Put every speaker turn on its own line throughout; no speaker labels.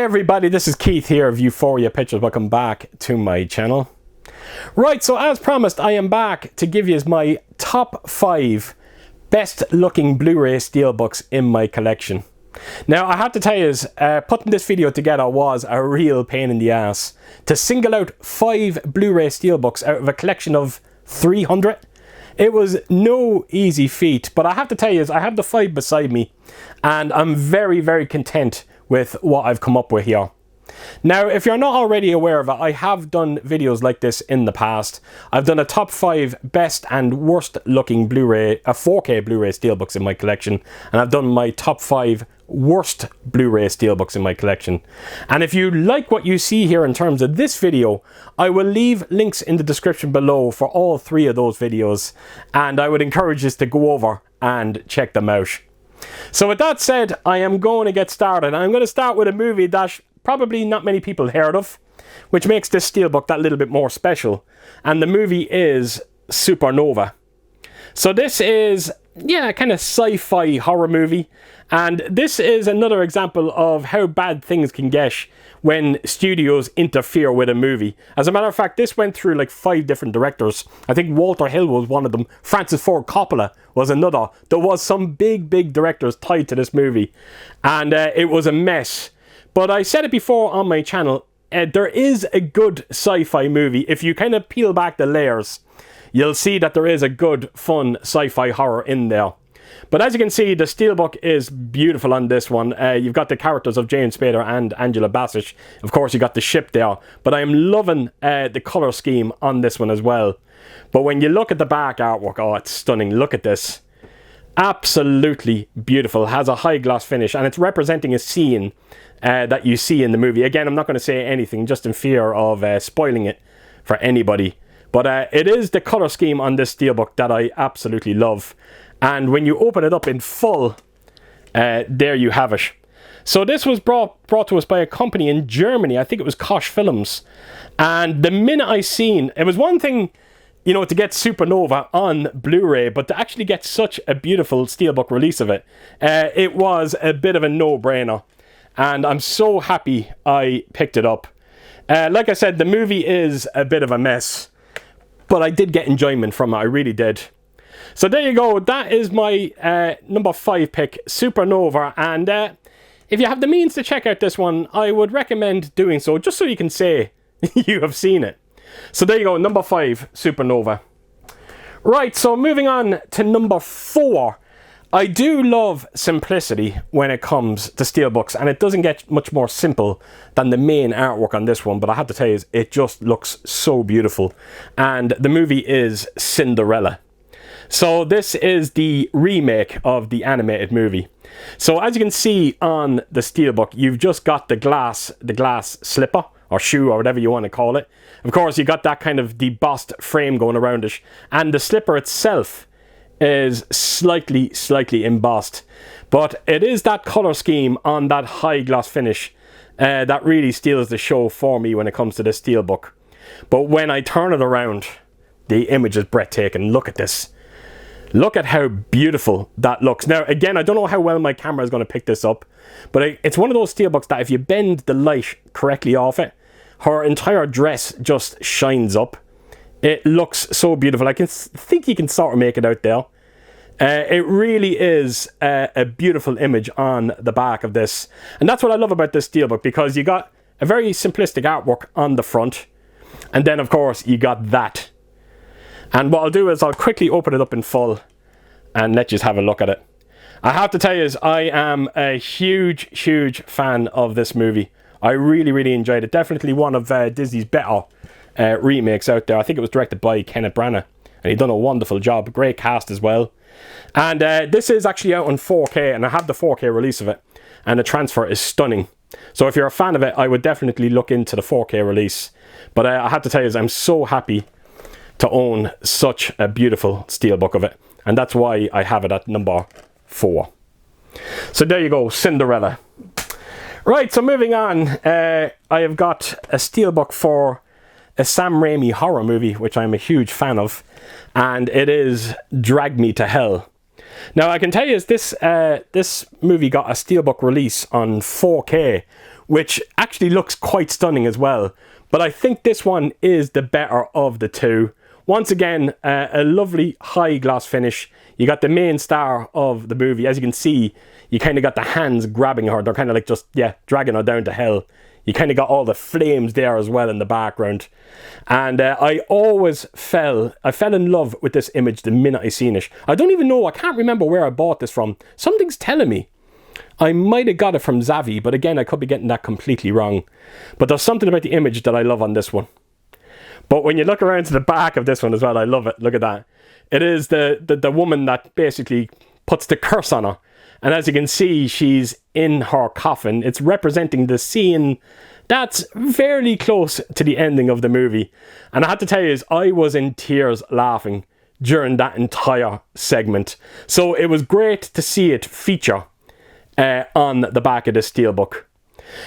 everybody, this is Keith here of Euphoria Pictures. Welcome back to my channel. Right, so as promised, I am back to give you my top 5 best looking Blu-ray Steelbooks in my collection. Now, I have to tell you, putting this video together was a real pain in the ass. To single out 5 Blu-ray Steelbooks out of a collection of 300, it was no easy feat. But I have to tell you, I have the 5 beside me, and I'm very, very content with what I've come up with here. Now, if you're not already aware of it, I have done videos like this in the past. I've done a top 5 best and worst looking Blu-ray, 4K Blu-ray Steelbooks in my collection, and I've done my top 5 worst Blu-ray Steelbooks in my collection. And if you like what you see here in terms of this video, I will leave links in the description below for all 3 of those videos, and I would encourage you to go over and check them out. So with that said, I am going to get started. I'm going to start with a movie that probably not many people heard of, which makes this Steelbook that little bit more special. And the movie is Supernova. So this is, yeah, kind of sci-fi horror movie. And this is another example of how bad things can get when studios interfere with a movie. As a matter of fact, this went through like 5 different directors. I think Walter Hill was one of them. Francis Ford Coppola was another. There was some big directors tied to this movie. And it was a mess. But I said it before on my channel, there is a good sci-fi movie. If you kind of peel back the layers, you'll see that there is a good, fun sci-fi horror in there. But as you can see, the Steelbook is beautiful on this one. You've got the characters of James Spader and Angela Bassett. Of course, you got the ship there. But I am loving the colour scheme on this one as well. But when you look at the back artwork, oh, it's stunning. Look at this. Absolutely beautiful. Has a high gloss finish, and it's representing a scene that you see in the movie. Again, I'm not going to say anything, just in fear of spoiling it for anybody. But it is the colour scheme on this Steelbook that I absolutely love. And when you open it up in full, there you have it. So this was brought to us by a company in Germany. I think it was Koch Films. And the minute I seen, it was one thing, you know, to get Supernova on Blu-ray, but to actually get such a beautiful Steelbook release of it, it was a bit of a no-brainer. And I'm so happy I picked it up. Like I said, the movie is a bit of a mess, but I did get enjoyment from it. I really did. So there you go. That is my number 5 pick, Supernova. And if you have the means to check out this one, I would recommend doing so, just so you can say you have seen it. So there you go, number 5, Supernova. Right, so moving on to number 4. I do love simplicity when it comes to Steelbooks, and it doesn't get much more simple than the main artwork on this one, but I have to tell you, it just looks so beautiful. And the movie is Cinderella. So this is the remake of the animated movie. So as you can see on the Steelbook, you've just got the glass slipper or shoe or whatever you want to call it. Of course, you got that kind of debossed frame going around it, and the slipper itself is slightly embossed, but it is that color scheme on that high gloss finish that really steals the show for me when it comes to this Steelbook. But when I turn it around, the image is breathtaking. Look at this. Look at how beautiful that looks. Now, again, I don't know how well my camera is going to pick this up, but it's one of those Steelbooks that if you bend the light correctly off it, her entire dress just shines up. It looks so beautiful. I think you can sort of make it out there. It really is a beautiful image on the back of this. And that's what I love about this Steelbook, because you got a very simplistic artwork on the front. And then, of course, you got that. And what I'll do is I'll quickly open it up in full and let you have a look at it. I have to tell you, I am a huge fan of this movie. I really enjoyed it. Definitely one of Disney's better remakes out there. I think it was directed by Kenneth Branagh, and he'd done a wonderful job. Great cast as well. And this is actually out on 4K, and I have the 4K release of it, and the transfer is stunning. So if you're a fan of it, I would definitely look into the 4K release. But I have to tell you, I'm so happy to own such a beautiful Steelbook of it, and that's why I have it at number 4. So there you go, Cinderella. Right, so moving on, I have got a Steelbook for a Sam Raimi horror movie, which I'm a huge fan of, and it is Drag Me to Hell. Now, I can tell you this movie got a Steelbook release on 4K, which actually looks quite stunning as well. But I think this one is the better of the two. Once again, a lovely high gloss finish. You got the main star of the movie. As you can see, you kind of got the hands grabbing her. They're kind of like just, yeah, dragging her down to hell. You kind of got all the flames there as well in the background. And I fell in love with this image the minute I seen it. I don't even know, I can't remember where I bought this from. Something's telling me I might have got it from Zavvi, but again, I could be getting that completely wrong. But there's something about the image that I love on this one. But when you look around to the back of this one as well, I love it. Look at that. It is the woman that basically puts the curse on her. And as you can see, she's in her coffin. It's representing the scene that's fairly close to the ending of the movie. And I have to tell you, I was in tears laughing during that entire segment. So it was great to see it feature on the back of the steelbook.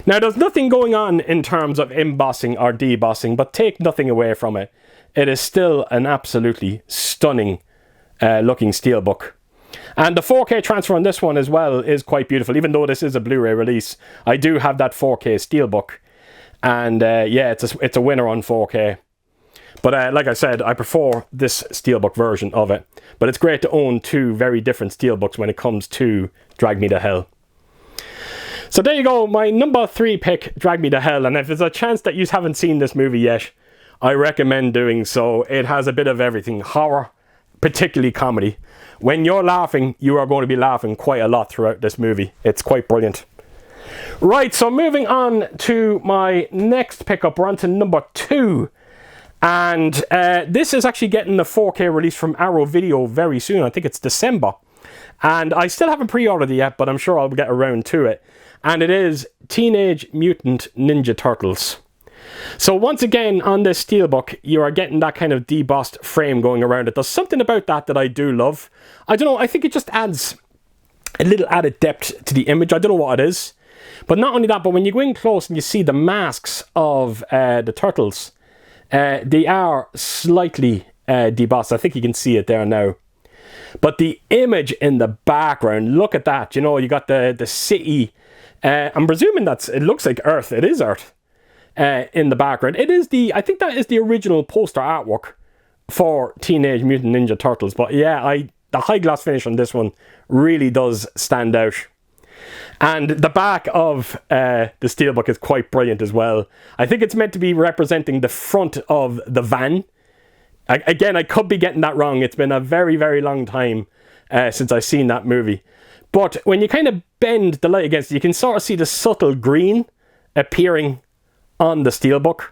Now, there's nothing going on in terms of embossing or debossing, but take nothing away from it. It is still an absolutely stunning looking steelbook. And the 4K transfer on this one as well is quite beautiful. Even though this is a Blu-ray release, I do have that 4K steelbook. And yeah, it's a winner on 4K. But like I said, I prefer this steelbook version of it. But it's great to own two very different steelbooks when it comes to Drag Me to Hell. So there you go, my number 3 pick, Drag Me to Hell. And if there's a chance that you haven't seen this movie yet, I recommend doing so. It has a bit of everything. Horror, particularly comedy. When you're laughing, you are going to be laughing quite a lot throughout this movie. It's quite brilliant. Right, so moving on to my next pickup. We're on to number 2. And this is actually getting the 4K release from Arrow Video very soon. I think it's December. And I still haven't pre-ordered it yet, but I'm sure I'll get around to it. And it is Teenage Mutant Ninja Turtles. So once again, on this steelbook, you are getting that kind of debossed frame going around it. There's something about that I do love. I don't know, I think it just adds a little added depth to the image. I don't know what it is. But not only that, but when you go in close and you see the masks of the turtles, they are slightly debossed. I think you can see it there now. But the image in the background, look at that. You know, you got the city. I'm presuming it looks like Earth. It is Earth. In the background. I think that is the original poster artwork for Teenage Mutant Ninja Turtles. But yeah, the high gloss finish on this one really does stand out. And the back of the steelbook is quite brilliant as well. I think it's meant to be representing the front of the van. Again, I could be getting that wrong. It's been a very, very long time since I've seen that movie. But when you kind of bend the light against it, you can sort of see the subtle green appearing on the steelbook.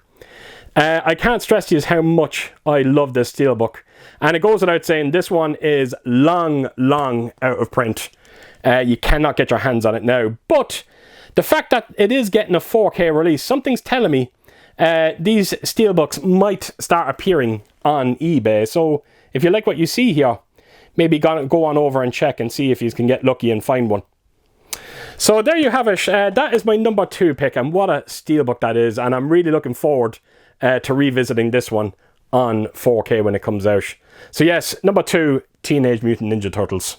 I can't stress to you how much I love this steelbook. And it goes without saying, this one is long, long out of print. You cannot get your hands on it now. But the fact that it is getting a 4K release, something's telling me these steelbooks might start appearing on eBay. So if you like what you see here, maybe go on over and check and see if you can get lucky and find one. So there you have it. That is my number 2 pick, and what a steelbook that is. And I'm really looking forward to revisiting this one on 4K when it comes out. So yes, number 2, Teenage Mutant Ninja Turtles.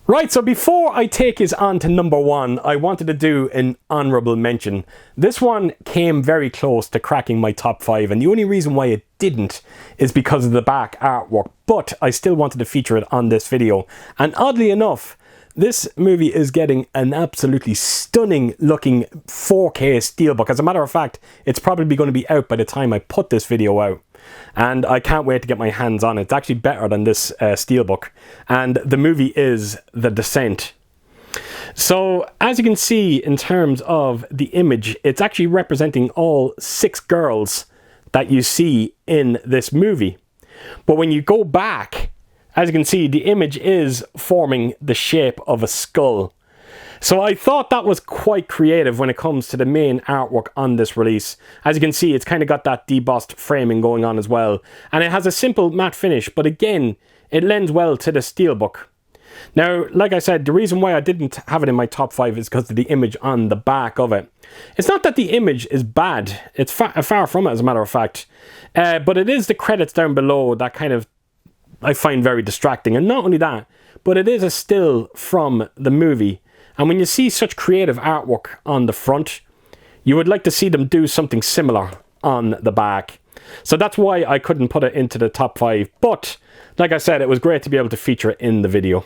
Right, so before I take us on to number 1, I wanted to do an honourable mention. This one came very close to cracking my top 5, and the only reason why it didn't is because of the back artwork, but I still wanted to feature it on this video. And oddly enough, this movie is getting an absolutely stunning looking 4K steelbook. As a matter of fact, it's probably going to be out by the time I put this video out. And I can't wait to get my hands on it. It's actually better than this steelbook. And the movie is The Descent. So, as you can see in terms of the image, it's actually representing all 6 girls that you see in this movie. But when you go back, as you can see, the image is forming the shape of a skull. So I thought that was quite creative when it comes to the main artwork on this release. As you can see, it's kind of got that debossed framing going on as well. And it has a simple matte finish, but again, it lends well to the steelbook. Now, like I said, the reason why I didn't have it in my top 5 is because of the image on the back of it. It's not that the image is bad. It's far from it, as a matter of fact. But it is the credits down below that kind of I find very distracting. And not only that, but it is a still from the movie. And when you see such creative artwork on the front, you would like to see them do something similar on the back. So that's why I couldn't put it into the top 5. But like I said, it was great to be able to feature it in the video.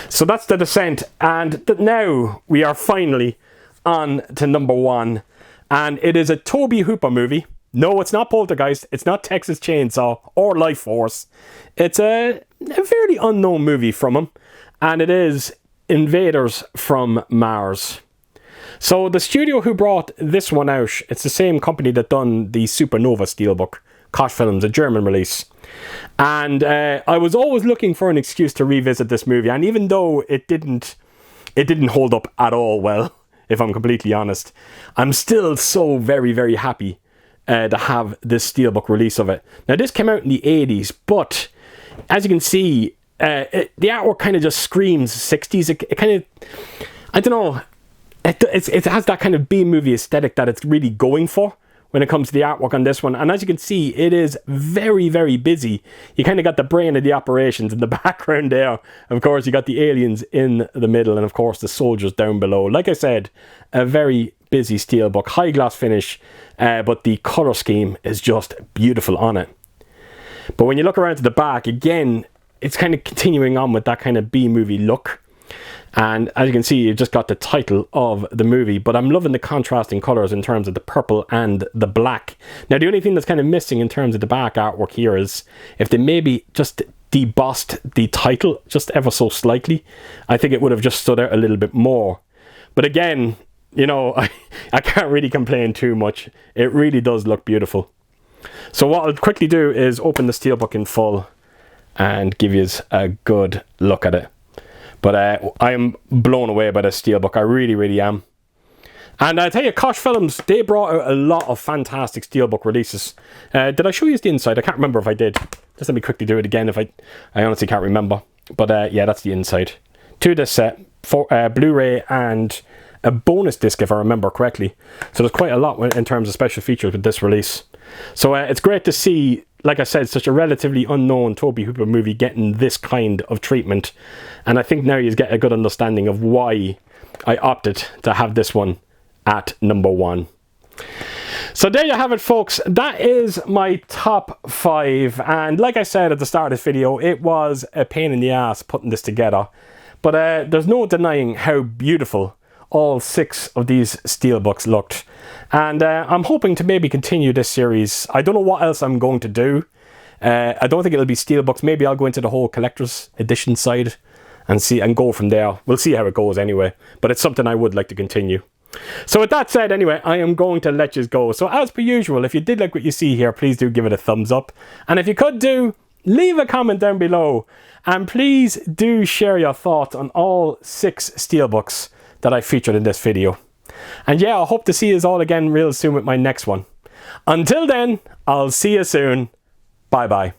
So that's The Descent, and now we are finally on to number 1. And it is a Tobe Hooper movie. No, it's not Poltergeist, it's not Texas Chainsaw or Life Force. It's a fairly unknown movie from him, and it is Invaders from Mars. So the studio who brought this one out, it's the same company that done the Supernova Steelbook, Koch Films, a German release. And I was always looking for an excuse to revisit this movie, and even though it didn't hold up at all well, if I'm completely honest, I'm still so very, very happy to have this Steelbook release of it. Now, this came out in the 80s, but as you can see, the artwork kind of just screams 60s. It kind of, I don't know, it has that kind of B-movie aesthetic that it's really going for when it comes to the artwork on this one. And as you can see, it is very, very busy. You kind of got the brain of the operations in the background there. Of course, you got the aliens in the middle, and of course the soldiers down below. Like I said, a very busy Steelbook, high gloss finish, but the color scheme is just beautiful on it. But when you look around to the back, again, it's kind of continuing on with that kind of B-movie look. And as you can see, you've just got the title of the movie, but I'm loving the contrasting colours in terms of the purple and the black. Now, the only thing that's kind of missing in terms of the back artwork here is if they maybe just debossed the title just ever so slightly, I think it would have just stood out a little bit more. But again, you know, I can't really complain too much. It really does look beautiful. So what I'll quickly do is open the Steelbook in full and give you a good look at it. But I am blown away by this Steelbook. I really, really am. And I tell you, Koch Films, they brought out a lot of fantastic Steelbook releases. Did I show you the inside? I can't remember if I did. Just let me quickly do it again if I honestly can't remember. But yeah, that's the inside. 2 disc set, Blu-ray and a bonus disc if I remember correctly. So there's quite a lot in terms of special features with this release. So it's great to see, like I said, such a relatively unknown Tobe Hooper movie getting this kind of treatment. And I think now you get a good understanding of why I opted to have this one at number 1. So there you have it, folks. That is my top 5. And like I said at the start of this video, it was a pain in the ass putting this together. But there's no denying how beautiful all 6 of these Steelbooks looked. And I'm hoping to maybe continue this series. I don't know what else I'm going to do. I don't think it'll be Steelbooks. Maybe I'll go into the whole collector's edition side and go from there. We'll see how it goes anyway. But it's something I would like to continue. So with that said, anyway, I am going to let you go. So as per usual, if you did like what you see here, please do give it a thumbs up. And if you could do, leave a comment down below. And please do share your thoughts on all 6 Steelbooks that I featured in this video. And yeah, I hope to see you all again real soon with my next one. Until then, I'll see you soon. Bye bye.